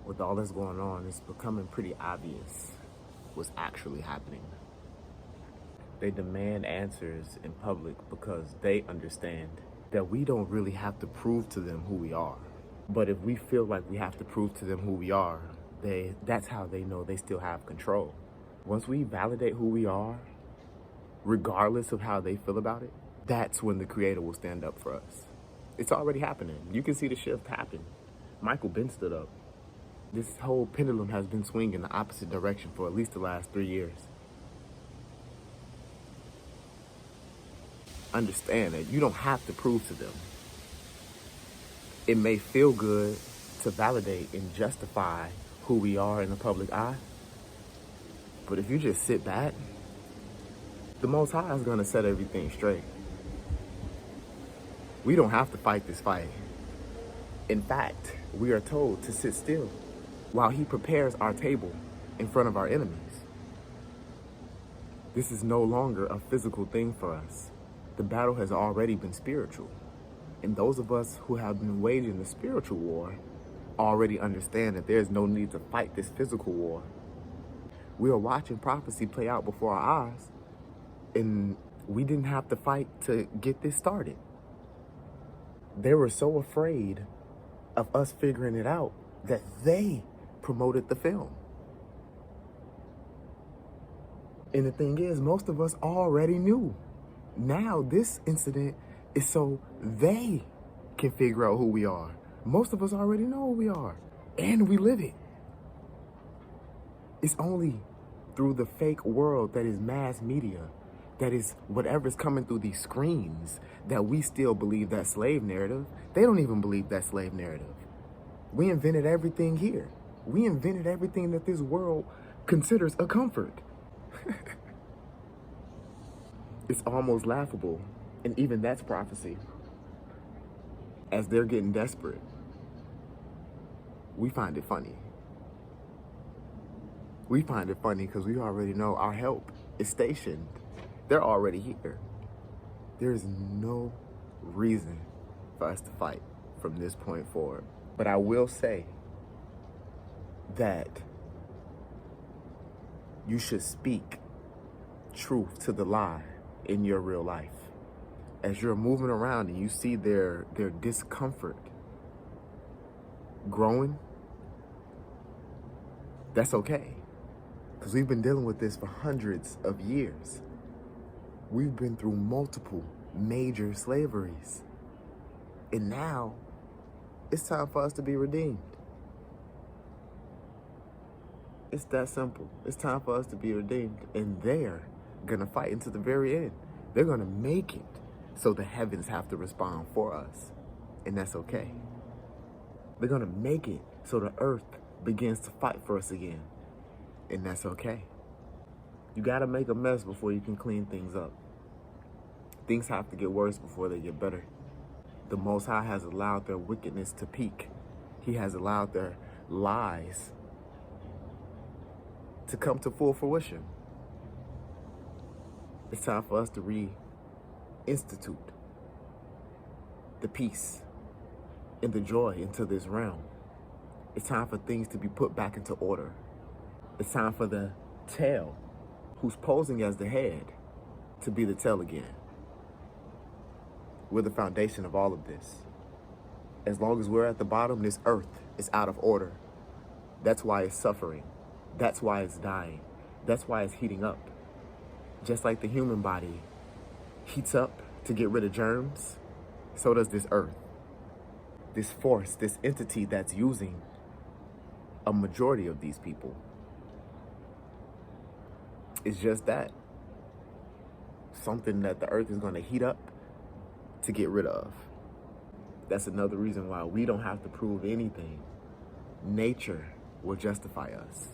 with all that's going on, it's becoming pretty obvious what's actually happening. They demand answers in public because they understand that we don't really have to prove to them who we are. But if we feel like we have to prove to them who we are, that's how they know they still have control. Once we validate who we are, regardless of how they feel about it, that's when the Creator will stand up for us. It's already happening. You can see the shift happen. Michael Ben stood up. This whole pendulum has been swinging in the opposite direction for at least the last 3 years. Understand that you don't have to prove to them. It may feel good to validate and justify who we are in the public eye, but if you just sit back, the Most High is going to set everything straight. We don't have to fight this fight. In fact, we are told to sit still while He prepares our table in front of our enemies. This is no longer a physical thing for us. The battle has already been spiritual. And those of us who have been waging the spiritual war already understand that there's no need to fight this physical war. We are watching prophecy play out before our eyes, and we didn't have to fight to get this started. They were so afraid of us figuring it out that they promoted the film. And the thing is, most of us already knew. Now this incident is so they can figure out who we are. Most of us already know who we are, and we live it. It's only through the fake world that is mass media, that is whatever's coming through these screens, that we still believe that slave narrative. They don't even believe that slave narrative. We invented everything here. We invented everything that this world considers a comfort. It's almost laughable, and even that's prophecy. As they're getting desperate, we find it funny. We find it funny because we already know our help is stationed. They're already here. There's no reason for us to fight from this point forward. But I will say that you should speak truth to the lie in your real life. As you're moving around and you see their discomfort growing, that's okay. Because we've been dealing with this for hundreds of years. We've been through multiple major slaveries. And now it's time for us to be redeemed. It's that simple. It's time for us to be redeemed. And they're going to fight into the very end. They're going to make it so the heavens have to respond for us. And that's okay. They're going to make it so the earth begins to fight for us again. And that's okay. You got to make a mess before you can clean things up. Things have to get worse before they get better. The Most High has allowed their wickedness to peak. He has allowed their lies to come to full fruition. It's time for us to reinstitute the peace and the joy into this realm. It's time for things to be put back into order. It's time for the tail, who's posing as the head, to be the tail again. We're the foundation of all of this. As long as we're at the bottom, this earth is out of order. That's why it's suffering. That's why it's dying. That's why it's heating up. Just like the human body heats up to get rid of germs, so does this earth. This force, this entity that's using a majority of these people. It's just that. Something that the earth is going to heat up to get rid of. That's another reason why we don't have to prove anything. Nature will justify us.